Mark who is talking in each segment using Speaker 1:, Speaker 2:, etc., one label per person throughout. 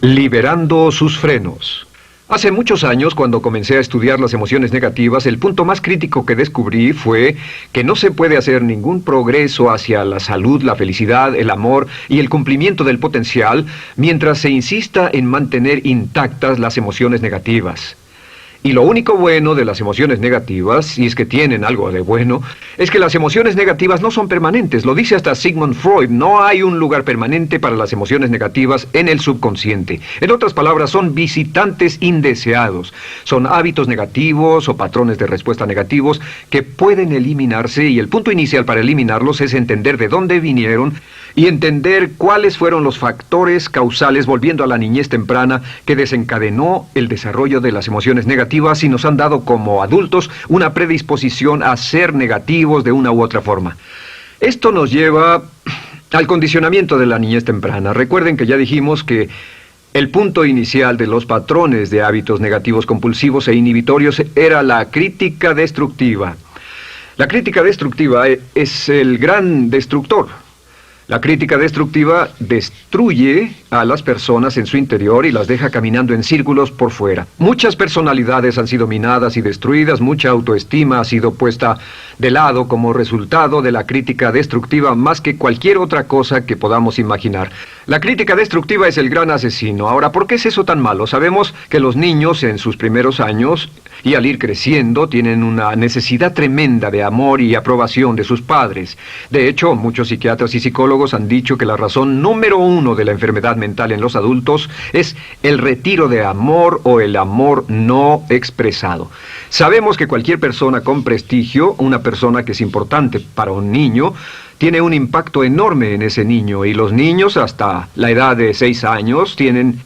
Speaker 1: Liberando sus frenos. Hace muchos años, cuando comencé a estudiar las emociones negativas, el punto más crítico que descubrí fue que no se puede hacer ningún progreso hacia la salud, la felicidad, el amor y el cumplimiento del potencial mientras se insista en mantener intactas las emociones negativas. Y lo único bueno de las emociones negativas, si es que tienen algo de bueno, es que las emociones negativas no son permanentes. Lo dice hasta Sigmund Freud, no hay un lugar permanente para las emociones negativas en el subconsciente. En otras palabras, son visitantes indeseados. Son hábitos negativos o patrones de respuesta negativos que pueden eliminarse, y el punto inicial para eliminarlos es entender de dónde vinieron y entender cuáles fueron los factores causales, volviendo a la niñez temprana, que desencadenó el desarrollo de las emociones negativas y nos han dado como adultos una predisposición a ser negativos de una u otra forma. Esto nos lleva al condicionamiento de la niñez temprana. Recuerden que ya dijimos que el punto inicial de los patrones de hábitos negativos compulsivos e inhibitorios era la crítica destructiva. La crítica destructiva es el gran destructor. La crítica destructiva destruye a las personas en su interior y las deja caminando en círculos por fuera. Muchas personalidades han sido minadas y destruidas, mucha autoestima ha sido puesta de lado como resultado de la crítica destructiva más que cualquier otra cosa que podamos imaginar. La crítica destructiva es el gran asesino. Ahora, ¿por qué es eso tan malo? Sabemos que los niños en sus primeros años y al ir creciendo tienen una necesidad tremenda de amor y aprobación de sus padres. De hecho, muchos psiquiatras y psicólogos han dicho que la razón número uno de la enfermedad mental en los adultos es el retiro de amor o el amor no expresado. Sabemos que cualquier persona con prestigio, una persona que es importante para un niño, tiene un impacto enorme en ese niño, y los niños hasta la edad de 6 años tienen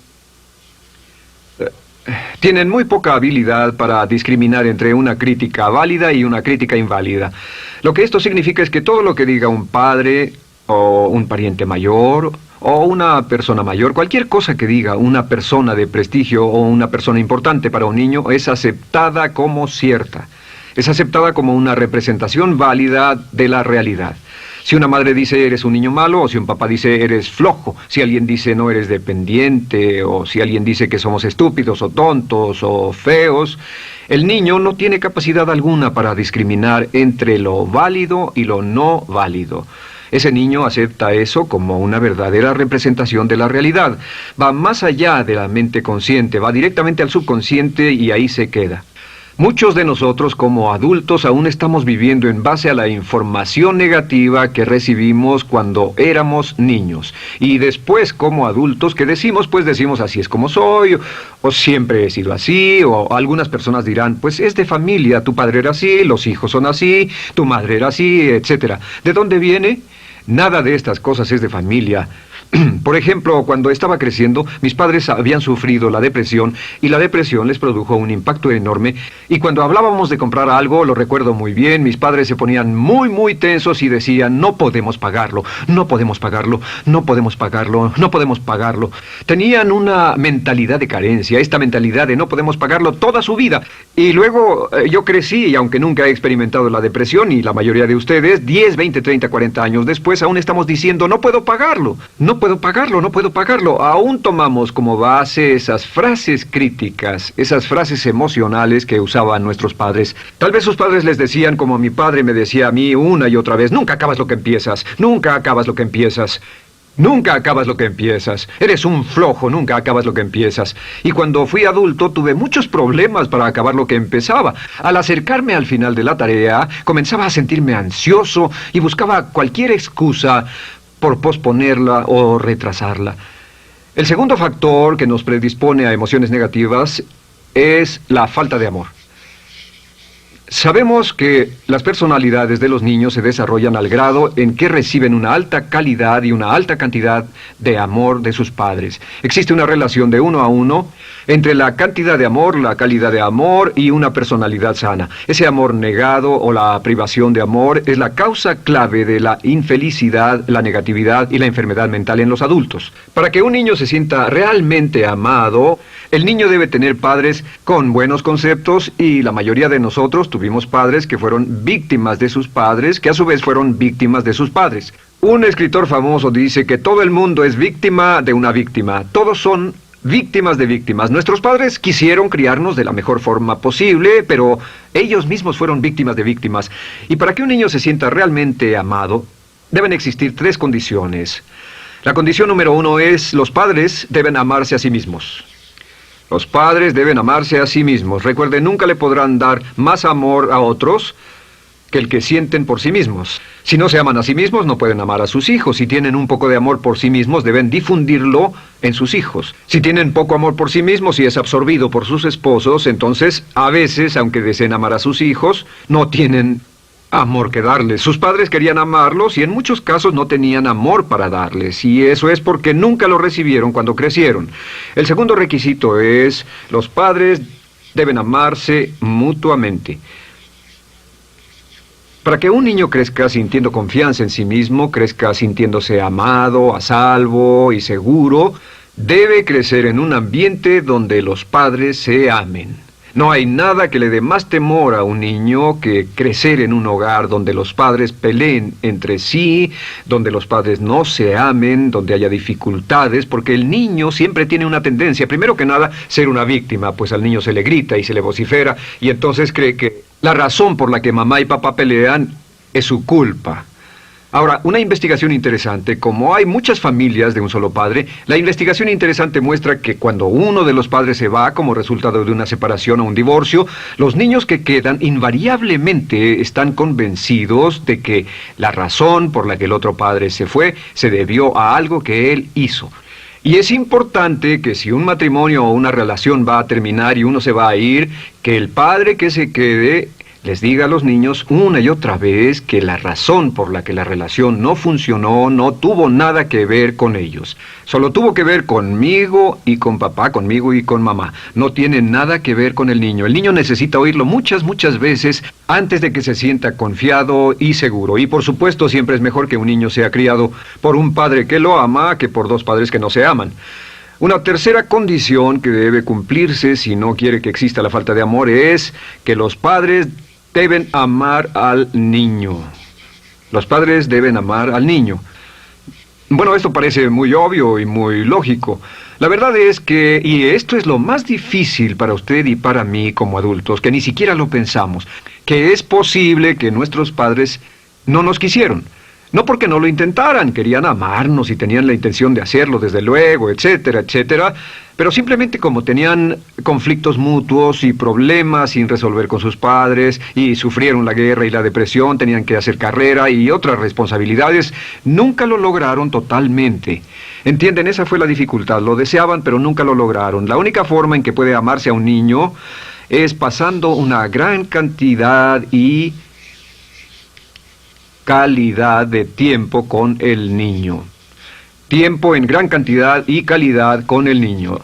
Speaker 1: muy poca habilidad para discriminar entre una crítica válida y una crítica inválida. Lo que esto significa es que todo lo que diga un padre o un pariente mayor o una persona mayor, cualquier cosa que diga una persona de prestigio o una persona importante para un niño es aceptada como cierta. Es aceptada como una representación válida de la realidad. Si una madre dice eres un niño malo, o si un papá dice eres flojo, si alguien dice no eres dependiente, o si alguien dice que somos estúpidos o tontos o feos, el niño no tiene capacidad alguna para discriminar entre lo válido y lo no válido. Ese niño acepta eso como una verdadera representación de la realidad. Va más allá de la mente consciente, va directamente al subconsciente y ahí se queda. Muchos de nosotros como adultos aún estamos viviendo en base a la información negativa que recibimos cuando éramos niños. Y después como adultos, ¿qué decimos? Pues decimos así es como soy, o siempre he sido así, o algunas personas dirán, pues es de familia, tu padre era así, los hijos son así, tu madre era así, etc. ¿De dónde viene? Nada de estas cosas es de familia. Por ejemplo, cuando estaba creciendo, mis padres habían sufrido la depresión y la depresión les produjo un impacto enorme. Y cuando hablábamos de comprar algo, lo recuerdo muy bien, mis padres se ponían muy tensos y decían, no podemos pagarlo, no podemos pagarlo, no podemos pagarlo, no podemos pagarlo. Tenían una mentalidad de carencia, esta mentalidad de no podemos pagarlo toda su vida. Y luego yo crecí y aunque nunca he experimentado la depresión, y la mayoría de ustedes, 10, 20, 30, 40 años después, aún estamos diciendo, no puedo pagarlo, no puedo pagarlo, no puedo pagarlo. Aún tomamos como base esas frases críticas, esas frases emocionales que usaban nuestros padres. Tal vez sus padres les decían como mi padre me decía a mí una y otra vez, nunca acabas lo que empiezas, nunca acabas lo que empiezas. Nunca acabas lo que empiezas. Eres un flojo, nunca acabas lo que empiezas. Y cuando fui adulto tuve muchos problemas para acabar lo que empezaba. Al acercarme al final de la tarea, comenzaba a sentirme ansioso y buscaba cualquier excusa por posponerla o retrasarla. El segundo factor que nos predispone a emociones negativas es la falta de amor. Sabemos que las personalidades de los niños se desarrollan al grado en que reciben una alta calidad y una alta cantidad de amor de sus padres. Existe una relación de 1 a 1 entre la cantidad de amor, la calidad de amor y una personalidad sana. Ese amor negado o la privación de amor es la causa clave de la infelicidad, la negatividad y la enfermedad mental en los adultos. Para que un niño se sienta realmente amado, el niño debe tener padres con buenos conceptos, y la mayoría de nosotros tuvimos padres que fueron víctimas de sus padres, que a su vez fueron víctimas de sus padres. Un escritor famoso dice que todo el mundo es víctima de una víctima. Todos son víctimas de víctimas. Nuestros padres quisieron criarnos de la mejor forma posible, pero ellos mismos fueron víctimas de víctimas. Y para que un niño se sienta realmente amado, deben existir 3 condiciones. La condición número 1 es: los padres deben amarse a sí mismos. Los padres deben amarse a sí mismos. Recuerden, nunca le podrán dar más amor a otros que el que sienten por sí mismos. Si no se aman a sí mismos, no pueden amar a sus hijos. Si tienen un poco de amor por sí mismos, deben difundirlo en sus hijos. Si tienen poco amor por sí mismos y es absorbido por sus esposos, entonces, a veces, aunque deseen amar a sus hijos, no tienen amor que darles. Sus padres querían amarlos y en muchos casos no tenían amor para darles. Y eso es porque nunca lo recibieron cuando crecieron. El segundo requisito es: los padres deben amarse mutuamente. Para que un niño crezca sintiendo confianza en sí mismo, crezca sintiéndose amado, a salvo y seguro, debe crecer en un ambiente donde los padres se amen. No hay nada que le dé más temor a un niño que crecer en un hogar donde los padres peleen entre sí, donde los padres no se amen, donde haya dificultades, porque el niño siempre tiene una tendencia, primero que nada, ser una víctima, pues al niño se le grita y se le vocifera, y entonces cree que la razón por la que mamá y papá pelean es su culpa. Ahora, una investigación interesante: como hay muchas familias de un solo padre, la investigación interesante muestra que cuando uno de los padres se va como resultado de una separación o un divorcio, los niños que quedan invariablemente están convencidos de que la razón por la que el otro padre se fue se debió a algo que él hizo. Y es importante que si un matrimonio o una relación va a terminar y uno se va a ir, que el padre que se quede les diga a los niños una y otra vez que la razón por la que la relación no funcionó no tuvo nada que ver con ellos. Solo tuvo que ver conmigo y con papá, conmigo y con mamá. No tiene nada que ver con el niño. El niño necesita oírlo muchas veces antes de que se sienta confiado y seguro. Y por supuesto, siempre es mejor que un niño sea criado por un padre que lo ama que por 2 padres que no se aman. Una tercera condición que debe cumplirse si no quiere que exista la falta de amor es que los padres deben amar al niño. Los padres deben amar al niño. Bueno, esto parece muy obvio y muy lógico. La verdad es que, y esto es lo más difícil para usted y para mí como adultos, que ni siquiera lo pensamos, que es posible que nuestros padres no nos quisieron. No porque no lo intentaran, querían amarnos y tenían la intención de hacerlo, desde luego, etcétera, etcétera, pero simplemente como tenían conflictos mutuos y problemas sin resolver con sus padres, y sufrieron la guerra y la depresión, tenían que hacer carrera y otras responsabilidades, nunca lo lograron totalmente. ¿Entienden? Esa fue la dificultad. Lo deseaban, pero nunca lo lograron. La única forma en que puede amarse a un niño es pasando una gran cantidad y calidad de tiempo con el niño. Tiempo en gran cantidad y calidad con el niño.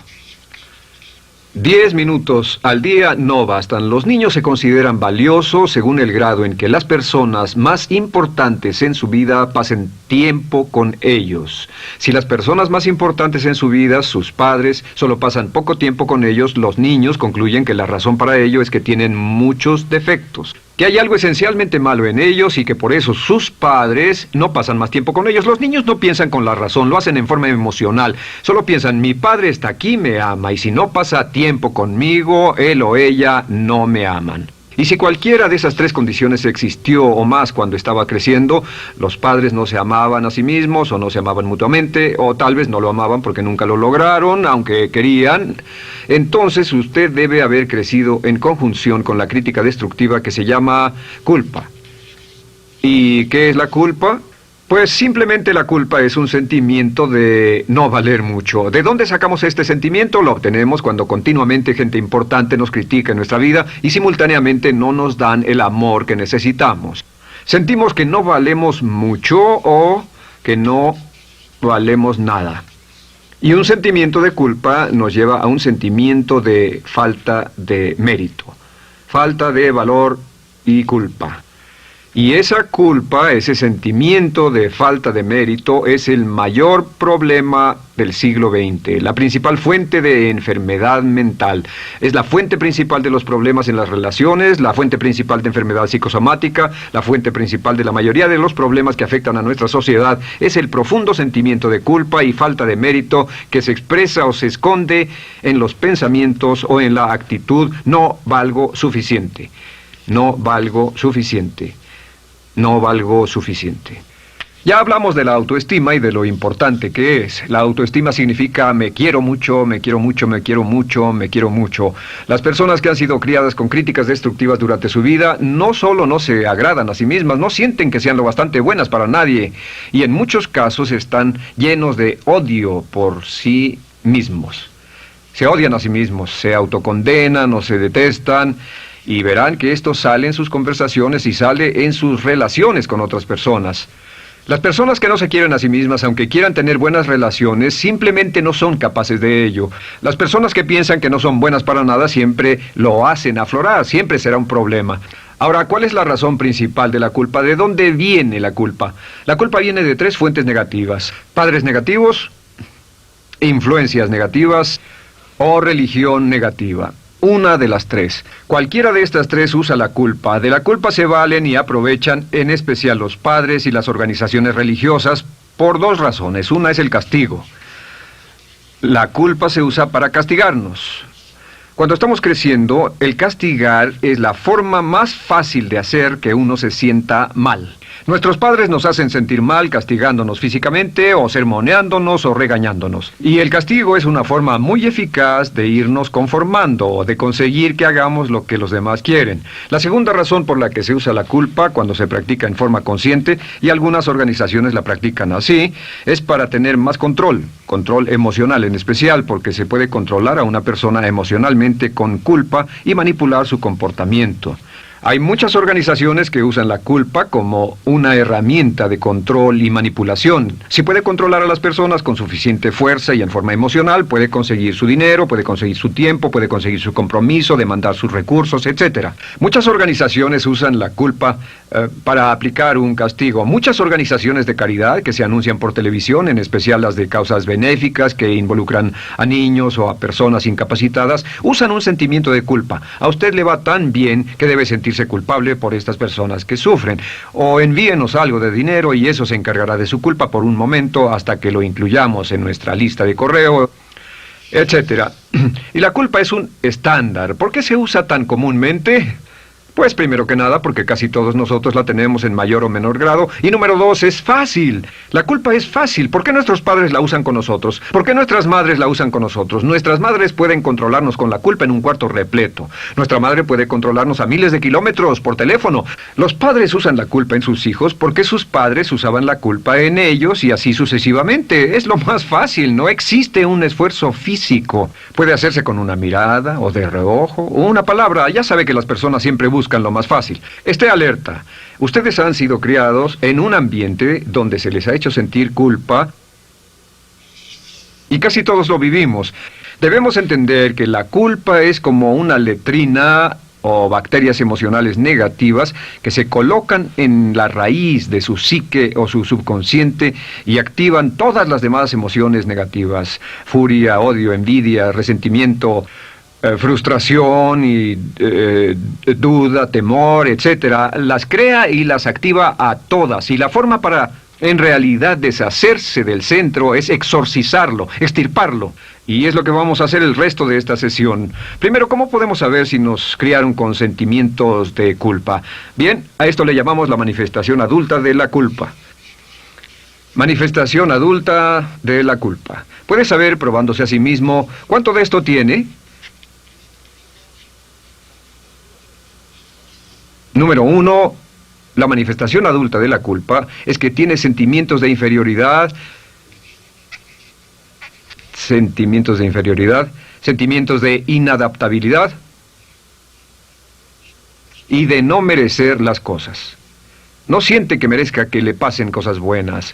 Speaker 1: 10 minutos al día no bastan. Los niños se consideran valiosos según el grado en que las personas más importantes en su vida pasen tiempo con ellos. Si las personas más importantes en su vida, sus padres, solo pasan poco tiempo con ellos, los niños concluyen que la razón para ello es que tienen muchos defectos, que hay algo esencialmente malo en ellos y que por eso sus padres no pasan más tiempo con ellos. Los niños no piensan con la razón, lo hacen en forma emocional. Solo piensan: mi padre está aquí, me ama, y si no pasa tiempo conmigo, él o ella no me aman. Y si cualquiera de esas 3 condiciones existió o más cuando estaba creciendo, los padres no se amaban a sí mismos, o no se amaban mutuamente, o tal vez no lo amaban porque nunca lo lograron, aunque querían, entonces usted debe haber crecido en conjunción con la crítica destructiva que se llama culpa. ¿Y qué es la culpa? Pues simplemente la culpa es un sentimiento de no valer mucho. ¿De dónde sacamos este sentimiento? Lo obtenemos cuando continuamente gente importante nos critica en nuestra vida y simultáneamente no nos dan el amor que necesitamos. Sentimos que no valemos mucho o que no valemos nada. Y un sentimiento de culpa nos lleva a un sentimiento de falta de mérito, falta de valor y culpa. Y esa culpa, ese sentimiento de falta de mérito, es el mayor problema del siglo XX, la principal fuente de enfermedad mental. Es la fuente principal de los problemas en las relaciones, la fuente principal de enfermedad psicosomática, la fuente principal de la mayoría de los problemas que afectan a nuestra sociedad. Es el profundo sentimiento de culpa y falta de mérito que se expresa o se esconde en los pensamientos o en la actitud: no valgo suficiente, no valgo suficiente. No valgo suficiente. Ya hablamos de la autoestima y de lo importante que es. La autoestima significa me quiero mucho, me quiero mucho, me quiero mucho, me quiero mucho. Las personas que han sido criadas con críticas destructivas durante su vida no solo no se agradan a sí mismas, no sienten que sean lo bastante buenas para nadie, y en muchos casos están llenos de odio por sí mismos. Se odian a sí mismos, se autocondenan o se detestan. Y verán que esto sale en sus conversaciones y sale en sus relaciones con otras personas. Las personas que no se quieren a sí mismas, aunque quieran tener buenas relaciones, simplemente no son capaces de ello. Las personas que piensan que no son buenas para nada siempre lo hacen aflorar, siempre será un problema. Ahora, ¿cuál es la razón principal de la culpa? ¿De dónde viene la culpa? La culpa viene de 3 fuentes negativas: padres negativos, influencias negativas o religión negativa. Una de las 3. Cualquiera de estas 3 usa la culpa. De la culpa se valen y aprovechan, en especial los padres y las organizaciones religiosas, por 2 razones. Una es el castigo. La culpa se usa para castigarnos. Cuando estamos creciendo, el castigar es la forma más fácil de hacer que uno se sienta mal. Nuestros padres nos hacen sentir mal castigándonos físicamente o sermoneándonos o regañándonos. Y el castigo es una forma muy eficaz de irnos conformando o de conseguir que hagamos lo que los demás quieren. La segunda razón por la que se usa la culpa cuando se practica en forma consciente, y algunas organizaciones la practican así, es para tener más control emocional en especial, porque se puede controlar a una persona emocionalmente con culpa y manipular su comportamiento. Hay muchas organizaciones que usan la culpa como una herramienta de control y manipulación. Si puede controlar a las personas con suficiente fuerza y en forma emocional, puede conseguir su dinero, puede conseguir su tiempo, puede conseguir su compromiso, demandar sus recursos, etc. Muchas organizaciones usan la culpa para aplicar un castigo. Muchas organizaciones de caridad que se anuncian por televisión, en especial las de causas benéficas que involucran a niños o a personas incapacitadas, usan un sentimiento de culpa. A usted le va tan bien que debe sentirse culpable por estas personas que sufren. O envíenos algo de dinero y eso se encargará de su culpa por un momento hasta que lo incluyamos en nuestra lista de correo, etc. Y la culpa es un estándar. ¿Por qué se usa tan comúnmente? Pues primero que nada porque casi todos nosotros la tenemos en mayor o menor grado. Y número 2, es fácil. La culpa es fácil. ¿Por qué nuestros padres la usan con nosotros? ¿Por qué nuestras madres la usan con nosotros? Nuestras madres pueden controlarnos con la culpa en un cuarto repleto. Nuestra madre puede controlarnos a miles de kilómetros por teléfono. Los padres usan la culpa en sus hijos porque sus padres usaban la culpa en ellos y así sucesivamente. Es lo más fácil. No existe un esfuerzo físico. Puede hacerse con una mirada o de reojo o una palabra. Ya sabe que las personas siempre buscan lo más fácil. Esté alerta. Ustedes han sido criados en un ambiente donde se les ha hecho sentir culpa y casi todos lo vivimos. Debemos entender que la culpa es como una letrina o bacterias emocionales negativas que se colocan en la raíz de su psique o su subconsciente y activan todas las demás emociones negativas: furia, odio, envidia, resentimiento, frustración y duda, temor, etcétera. Las crea y las activa a todas. Y la forma para, en realidad, deshacerse del centro es exorcizarlo, extirparlo. Y es lo que vamos a hacer el resto de esta sesión. Primero, ¿cómo podemos saber si nos criaron con sentimientos de culpa? Bien, a esto le llamamos la manifestación adulta de la culpa. Manifestación adulta de la culpa. Puede saber, probándose a sí mismo, ¿cuánto de esto tiene? Número 1, la manifestación adulta de la culpa es que tiene sentimientos de inferioridad, sentimientos de inadaptabilidad y de no merecer las cosas. No siente que merezca que le pasen cosas buenas.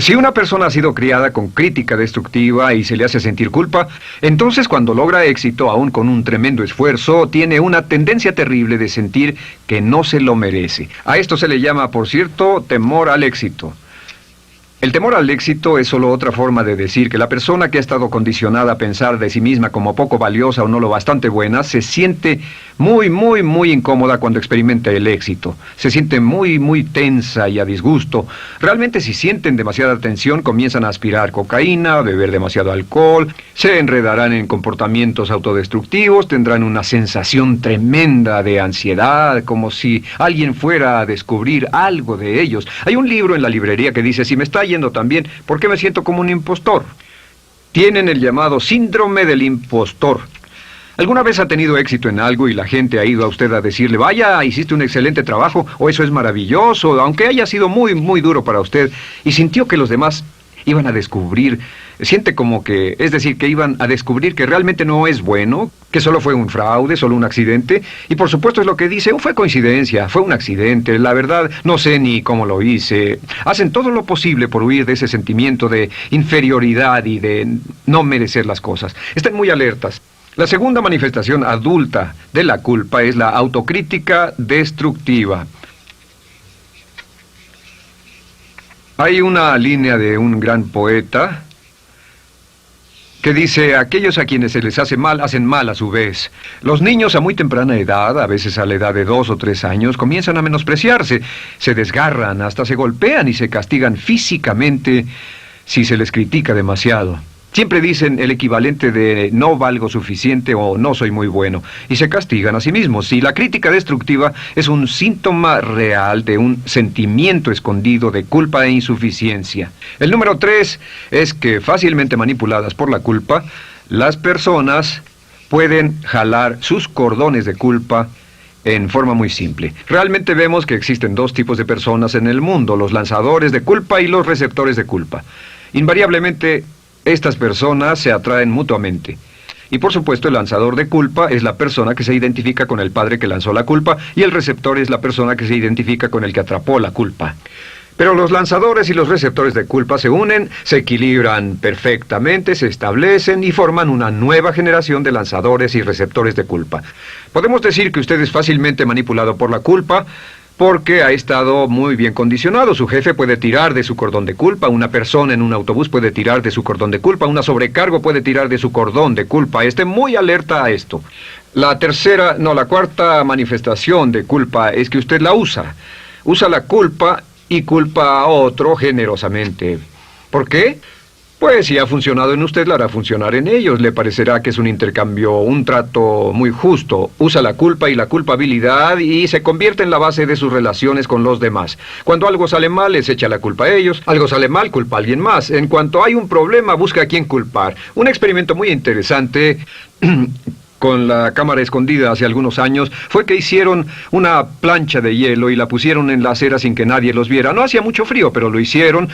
Speaker 1: Si una persona ha sido criada con crítica destructiva y se le hace sentir culpa, entonces cuando logra éxito, aún con un tremendo esfuerzo, tiene una tendencia terrible de sentir que no se lo merece. A esto se le llama, por cierto, temor al éxito. El temor al éxito es solo otra forma de decir que la persona que ha estado condicionada a pensar de sí misma como poco valiosa o no lo bastante buena, se siente muy incómoda cuando experimenta el éxito. Se siente muy tensa y a disgusto. Realmente si sienten demasiada tensión, comienzan a aspirar cocaína, a beber demasiado alcohol, se enredarán en comportamientos autodestructivos, tendrán una sensación tremenda de ansiedad, como si alguien fuera a descubrir algo de ellos. Hay un libro en la librería que dice, si me está yendo tan bien, ¿por qué me siento como un impostor? Tienen el llamado síndrome del impostor. ¿Alguna vez ha tenido éxito en algo y la gente ha ido a usted a decirle, vaya, hiciste un excelente trabajo, o eso es maravilloso, aunque haya sido muy duro para usted, y sintió que los demás iban a descubrir, siente como que, es decir, que iban a descubrir que realmente no es bueno, que solo fue un fraude, solo un accidente, y por supuesto es lo que dice, fue coincidencia, fue un accidente, la verdad, no sé ni cómo lo hice. Hacen todo lo posible por huir de ese sentimiento de inferioridad y de no merecer las cosas. Estén muy alertas. La segunda manifestación adulta de la culpa es la autocrítica destructiva. Hay una línea de un gran poeta que dice, aquellos a quienes se les hace mal, hacen mal a su vez. Los niños a muy temprana edad, a veces a la edad de 2 o 3 años, comienzan a menospreciarse, se desgarran, hasta se golpean y se castigan físicamente si se les critica demasiado. Siempre dicen el equivalente de no valgo suficiente o no soy muy bueno, y se castigan a sí mismos. Y la crítica destructiva es un síntoma real de un sentimiento escondido de culpa e insuficiencia. El número 3 es que fácilmente manipuladas por la culpa, las personas pueden jalar sus cordones de culpa en forma muy simple. Realmente vemos que existen dos tipos de personas en el mundo, los lanzadores de culpa y los receptores de culpa. Invariablemente, estas personas se atraen mutuamente. Y por supuesto el lanzador de culpa es la persona que se identifica con el padre que lanzó la culpa y el receptor es la persona que se identifica con el que atrapó la culpa. Pero los lanzadores y los receptores de culpa se unen, se equilibran perfectamente, se establecen y forman una nueva generación de lanzadores y receptores de culpa. Podemos decir que usted es fácilmente manipulado por la culpa, porque ha estado muy bien condicionado. Su jefe puede tirar de su cordón de culpa, una persona en un autobús puede tirar de su cordón de culpa, una sobrecargo puede tirar de su cordón de culpa. Esté muy alerta a esto. La cuarta manifestación de culpa es que usted la usa. Usa la culpa y culpa a otro generosamente. ¿Por qué? Pues si ha funcionado en usted, la hará funcionar en ellos. Le parecerá que es un intercambio, un trato muy justo. Usa la culpa y la culpabilidad y se convierte en la base de sus relaciones con los demás. Cuando algo sale mal, les echa la culpa a ellos. Algo sale mal, culpa a alguien más. En cuanto hay un problema, busca a quién culpar. Un experimento muy interesante con la cámara escondida hace algunos años, fue que hicieron una plancha de hielo y la pusieron en la acera sin que nadie los viera. No hacía mucho frío, pero lo hicieron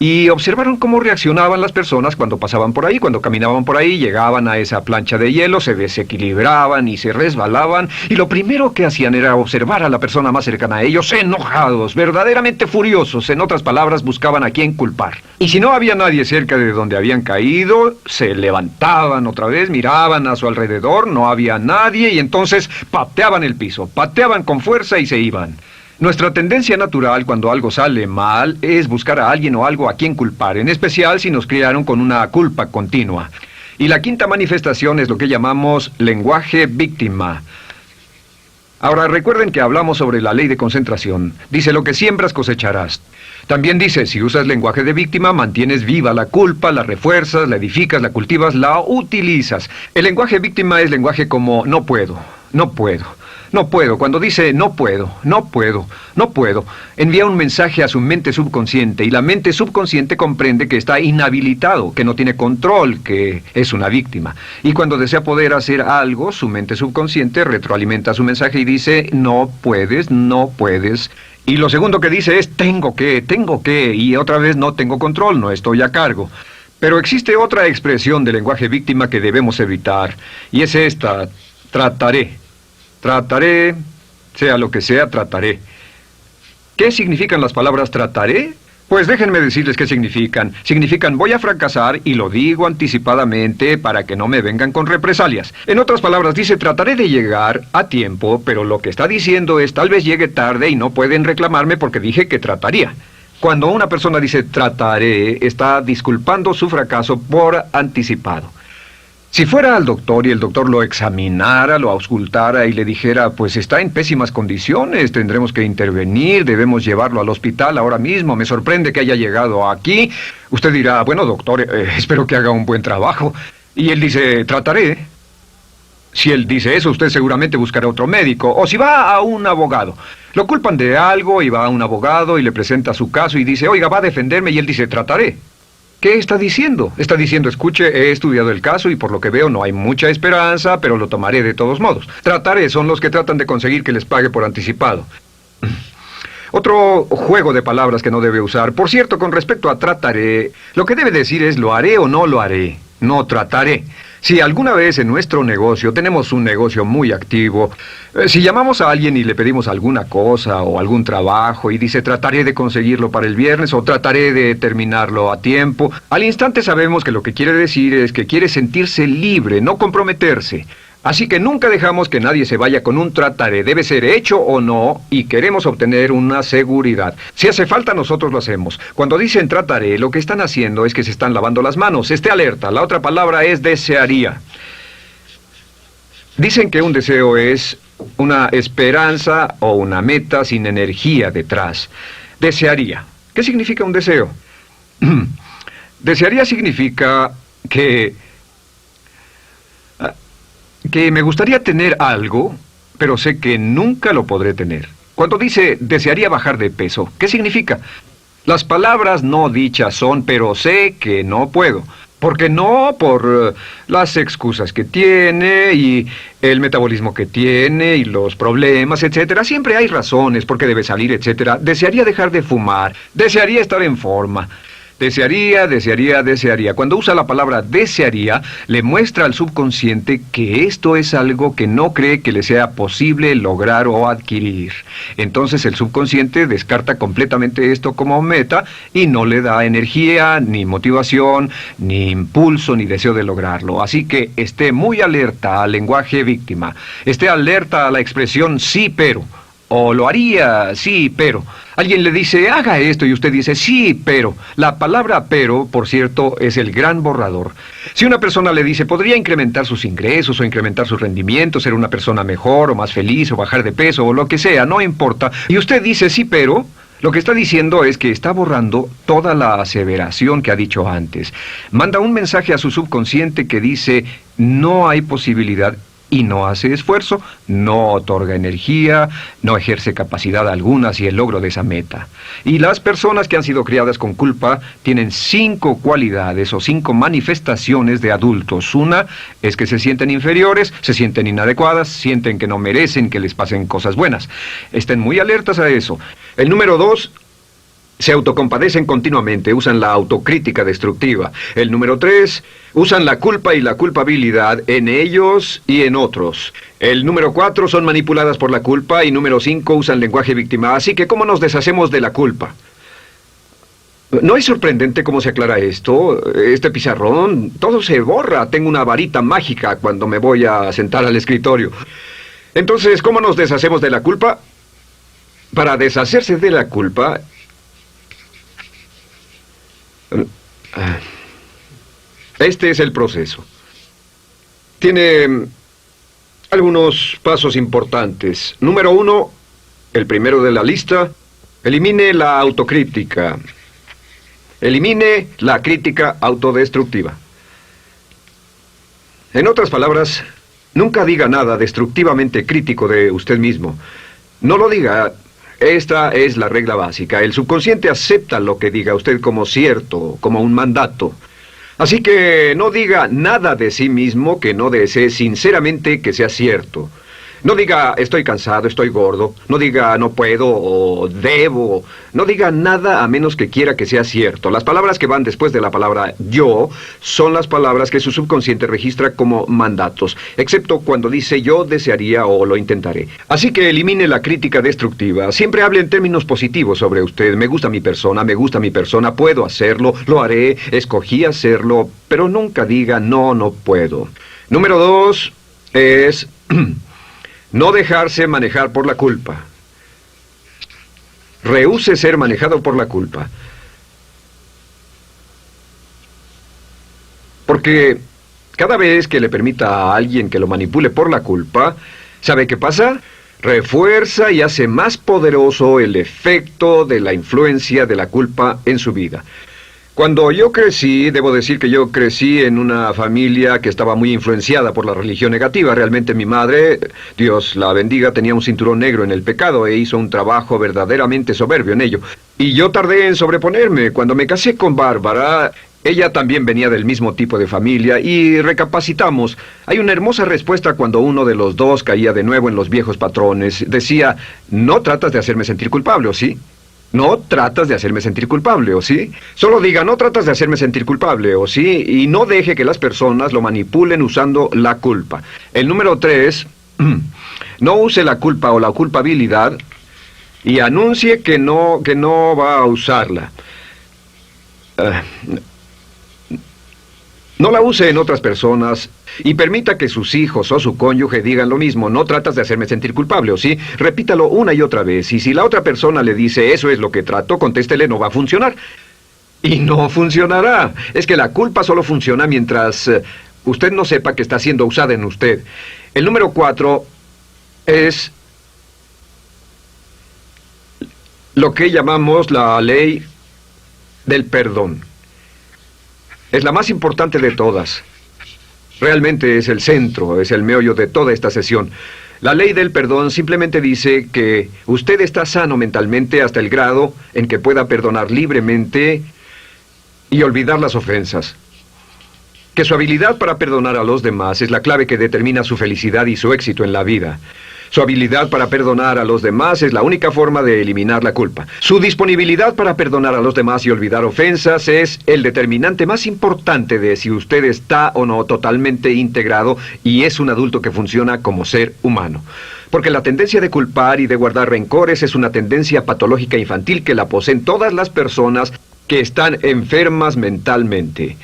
Speaker 1: y observaron cómo reaccionaban las personas cuando pasaban por ahí, cuando caminaban por ahí, llegaban a esa plancha de hielo, se desequilibraban y se resbalaban, y lo primero que hacían era observar a la persona más cercana a ellos, enojados, verdaderamente furiosos. En otras palabras, buscaban a quién culpar. Y si no había nadie cerca de donde habían caído, se levantaban otra vez, miraban a su alrededor, no había nadie y entonces pateaban el piso, pateaban con fuerza y se iban. Nuestra tendencia natural cuando algo sale mal es buscar a alguien o algo a quien culpar, en especial si nos criaron con una culpa continua. Y la quinta manifestación es lo que llamamos lenguaje víctima. Ahora recuerden que hablamos sobre la ley de concentración. Dice, lo que siembras cosecharás. También dice, si usas lenguaje de víctima, mantienes viva la culpa, la refuerzas, la edificas, la cultivas, la utilizas. El lenguaje víctima es lenguaje como no puedo, no puedo, no puedo. Cuando dice no puedo, no puedo, no puedo, envía un mensaje a su mente subconsciente y la mente subconsciente comprende que está inhabilitado, que no tiene control, que es una víctima. Y cuando desea poder hacer algo, su mente subconsciente retroalimenta su mensaje y dice no puedes, no puedes. Y lo segundo que dice es tengo que, y otra vez no tengo control, no estoy a cargo. Pero existe otra expresión del lenguaje víctima que debemos evitar, y es esta, trataré. Trataré, sea lo que sea, trataré. ¿Qué significan las palabras trataré? Pues déjenme decirles qué significan. Significan voy a fracasar y lo digo anticipadamente para que no me vengan con represalias. En otras palabras, dice trataré de llegar a tiempo, pero lo que está diciendo es tal vez llegue tarde y no pueden reclamarme porque dije que trataría. Cuando una persona dice trataré, está disculpando su fracaso por anticipado. Si fuera al doctor y el doctor lo examinara, lo auscultara y le dijera, pues está en pésimas condiciones, tendremos que intervenir, debemos llevarlo al hospital ahora mismo, me sorprende que haya llegado aquí. Usted dirá, bueno doctor, espero que haga un buen trabajo. Y él dice, trataré. Si él dice eso, usted seguramente buscará otro médico. O si va a un abogado. Lo culpan de algo y va a un abogado y le presenta su caso y dice, oiga, va a defenderme, y él dice, trataré. ¿Qué está diciendo? Está diciendo, escuche, he estudiado el caso y por lo que veo no hay mucha esperanza, pero lo tomaré de todos modos. Trataré son los que tratan de conseguir que les pague por anticipado. Otro juego de palabras que no debe usar. Por cierto, con respecto a trataré, lo que debe decir es lo haré o no lo haré. No trataré. Si alguna vez en nuestro negocio, tenemos un negocio muy activo, si llamamos a alguien y le pedimos alguna cosa o algún trabajo y dice trataré de conseguirlo para el viernes o trataré de terminarlo a tiempo, al instante sabemos que lo que quiere decir es que quiere sentirse libre, no comprometerse. Así que nunca dejamos que nadie se vaya con un trataré, debe ser hecho o no, y queremos obtener una seguridad. Si hace falta, nosotros lo hacemos. Cuando dicen trataré, lo que están haciendo es que se están lavando las manos. Esté alerta, la otra palabra es desearía. Dicen que un deseo es una esperanza o una meta sin energía detrás. Desearía. ¿Qué significa un deseo? Desearía significa que me gustaría tener algo, pero sé que nunca lo podré tener. Cuando dice desearía bajar de peso, ¿qué significa? Las palabras no dichas son, pero sé que no puedo. ¿Por qué no? Por las excusas que tiene y el metabolismo que tiene y los problemas, etcétera. Siempre hay razones por qué debe salir, etcétera. Desearía dejar de fumar, desearía estar en forma. Desearía, desearía, desearía. Cuando usa la palabra desearía, le muestra al subconsciente que esto es algo que no cree que le sea posible lograr o adquirir. Entonces el subconsciente descarta completamente esto como meta y no le da energía, ni motivación, ni impulso, ni deseo de lograrlo. Así que esté muy alerta al lenguaje víctima. Esté alerta a la expresión sí, pero. O lo haría, sí, pero. Alguien le dice, haga esto, y usted dice, sí, pero. La palabra pero, por cierto, es el gran borrador. Si una persona le dice, podría incrementar sus ingresos o incrementar su rendimiento, ser una persona mejor o más feliz o bajar de peso o lo que sea, no importa. Y usted dice, sí, pero. Lo que está diciendo es que está borrando toda la aseveración que ha dicho antes. Manda un mensaje a su subconsciente que dice, no hay posibilidad. Y no hace esfuerzo, no otorga energía, no ejerce capacidad alguna hacia el logro de esa meta. Y las personas que han sido criadas con culpa tienen 5 cualidades o 5 manifestaciones de adultos. Una es que se sienten inferiores, se sienten inadecuadas, sienten que no merecen que les pasen cosas buenas. Estén muy alertas a eso. El número 2... se autocompadecen continuamente, usan la autocrítica destructiva. El número 3, usan la culpa y la culpabilidad en ellos y en otros. El número 4, son manipuladas por la culpa. Y número 5, usan lenguaje víctima. Así que, ¿cómo nos deshacemos de la culpa? ¿No es sorprendente cómo se aclara esto? Este pizarrón, todo se borra. Tengo una varita mágica cuando me voy a sentar al escritorio. Entonces, ¿cómo nos deshacemos de la culpa? Para deshacerse de la culpa... este es el proceso. Tiene algunos pasos importantes. Número 1, el primero de la lista, elimine la autocrítica. Elimine la crítica autodestructiva. En otras palabras, nunca diga nada destructivamente crítico de usted mismo. No lo diga. Esta es la regla básica. El subconsciente acepta lo que diga usted como cierto, como un mandato. Así que no diga nada de sí mismo que no desee sinceramente que sea cierto. No diga estoy cansado, estoy gordo. No diga no puedo o debo. No diga nada a menos que quiera que sea cierto. Las palabras que van después de la palabra yo son las palabras que su subconsciente registra como mandatos, excepto cuando dice yo desearía o lo intentaré. Así que elimine la crítica destructiva. Siempre hable en términos positivos sobre usted. Me gusta mi persona, puedo hacerlo, lo haré, escogí hacerlo, pero nunca diga no, no puedo. Número 2 es no dejarse manejar por la culpa. Rehúse ser manejado por la culpa. Porque cada vez que le permita a alguien que lo manipule por la culpa, ¿sabe qué pasa? Refuerza y hace más poderoso el efecto de la influencia de la culpa en su vida. Cuando yo crecí, debo decir que yo crecí en una familia que estaba muy influenciada por la religión negativa. Realmente mi madre, Dios la bendiga, tenía un cinturón negro en el pecado e hizo un trabajo verdaderamente soberbio en ello. Y yo tardé en sobreponerme. Cuando me casé con Bárbara, ella también venía del mismo tipo de familia y recapacitamos. Hay una hermosa respuesta cuando uno de los dos caía de nuevo en los viejos patrones. Decía, no tratas de hacerme sentir culpable, ¿o sí? No tratas de hacerme sentir culpable, ¿o sí? Solo diga, no tratas de hacerme sentir culpable, ¿o sí? Y no deje que las personas lo manipulen usando la culpa. El número 3, no use la culpa o la culpabilidad y anuncie que no va a usarla. No la use en otras personas y permita que sus hijos o su cónyuge digan lo mismo. No tratas de hacerme sentir culpable, ¿o sí? Repítalo una y otra vez. Y si la otra persona le dice eso es lo que trato, contéstele no va a funcionar. Y no funcionará. Es que la culpa solo funciona mientras usted no sepa que está siendo usada en usted. El número 4 es lo que llamamos la ley del perdón. Es la más importante de todas. Realmente es el centro, es el meollo de toda esta sesión. La ley del perdón simplemente dice que usted está sano mentalmente hasta el grado en que pueda perdonar libremente y olvidar las ofensas. Que su habilidad para perdonar a los demás es la clave que determina su felicidad y su éxito en la vida. Su habilidad para perdonar a los demás es la única forma de eliminar la culpa. Su disponibilidad para perdonar a los demás y olvidar ofensas es el determinante más importante de si usted está o no totalmente integrado y es un adulto que funciona como ser humano. Porque la tendencia de culpar y de guardar rencores es una tendencia patológica infantil que la poseen todas las personas que están enfermas mentalmente.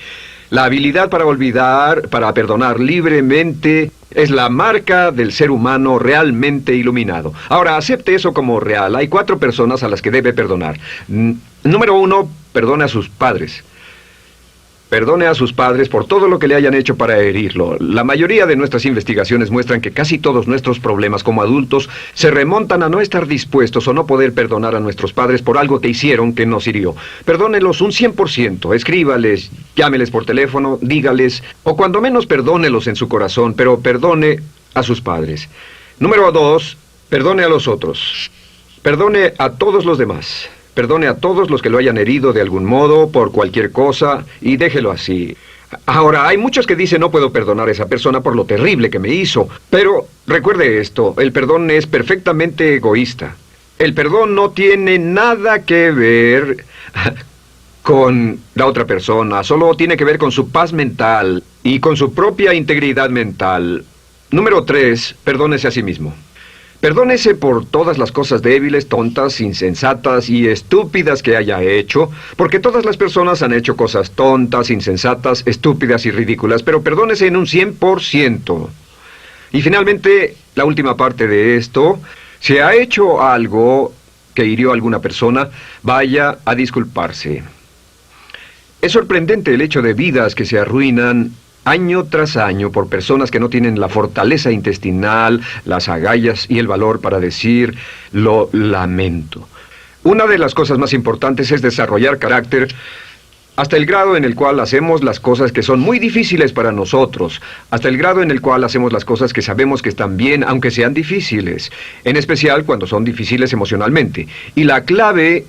Speaker 1: La habilidad para olvidar, para perdonar libremente, es la marca del ser humano realmente iluminado. Ahora, acepte eso como real. Hay 4 personas a las que debe perdonar. Número 1, perdone a sus padres. Perdone a sus padres por todo lo que le hayan hecho para herirlo. La mayoría de nuestras investigaciones muestran que casi todos nuestros problemas como adultos se remontan a no estar dispuestos o no poder perdonar a nuestros padres por algo que hicieron que nos hirió. Perdónelos un 100%, escríbales, llámeles por teléfono, dígales, o cuando menos perdónelos en su corazón, pero perdone a sus padres. Número 2, perdone a los otros. Perdone a todos los demás. Perdone a todos los que lo hayan herido de algún modo, por cualquier cosa, y déjelo así. Ahora, hay muchos que dicen no puedo perdonar a esa persona por lo terrible que me hizo. Pero recuerde esto, el perdón es perfectamente egoísta. El perdón no tiene nada que ver con la otra persona, solo tiene que ver con su paz mental y con su propia integridad mental. Número 3, perdónese a sí mismo. Perdónese por todas las cosas débiles, tontas, insensatas y estúpidas que haya hecho, porque todas las personas han hecho cosas tontas, insensatas, estúpidas y ridículas, pero perdónese en un 100%. Y finalmente, la última parte de esto, si ha hecho algo que hirió a alguna persona, vaya a disculparse. Es sorprendente el hecho de vidas que se arruinan año tras año por personas que no tienen la fortaleza intestinal, las agallas y el valor para decir lo lamento. Una de las cosas más importantes es desarrollar carácter hasta el grado en el cual hacemos las cosas que son muy difíciles para nosotros, hasta el grado en el cual hacemos las cosas que sabemos que están bien, aunque sean difíciles, en especial cuando son difíciles emocionalmente. Y la clave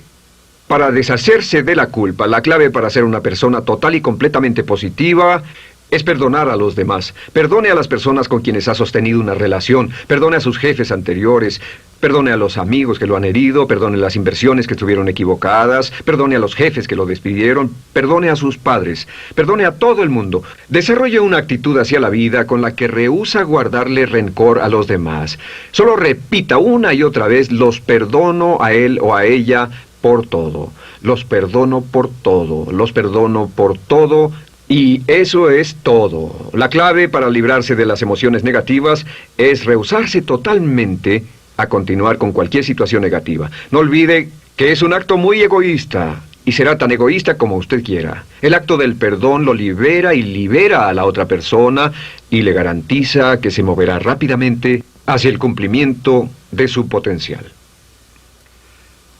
Speaker 1: para deshacerse de la culpa, la clave para ser una persona total y completamente positiva, es perdonar a los demás. Perdone a las personas con quienes ha sostenido una relación. Perdone a sus jefes anteriores. Perdone a los amigos que lo han herido. Perdone las inversiones que estuvieron equivocadas. Perdone a los jefes que lo despidieron. Perdone a sus padres. Perdone a todo el mundo. Desarrolle una actitud hacia la vida con la que rehúsa guardarle rencor a los demás. Solo repita una y otra vez: los perdono a él o a ella por todo. Los perdono por todo. Los perdono por todo. Y eso es todo. La clave para librarse de las emociones negativas es rehusarse totalmente a continuar con cualquier situación negativa. No olvide que es un acto muy egoísta y será tan egoísta como usted quiera. El acto del perdón lo libera y libera a la otra persona y le garantiza que se moverá rápidamente hacia el cumplimiento de su potencial.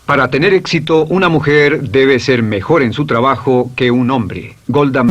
Speaker 1: Para tener éxito, una mujer debe ser mejor en su trabajo que un hombre. Golda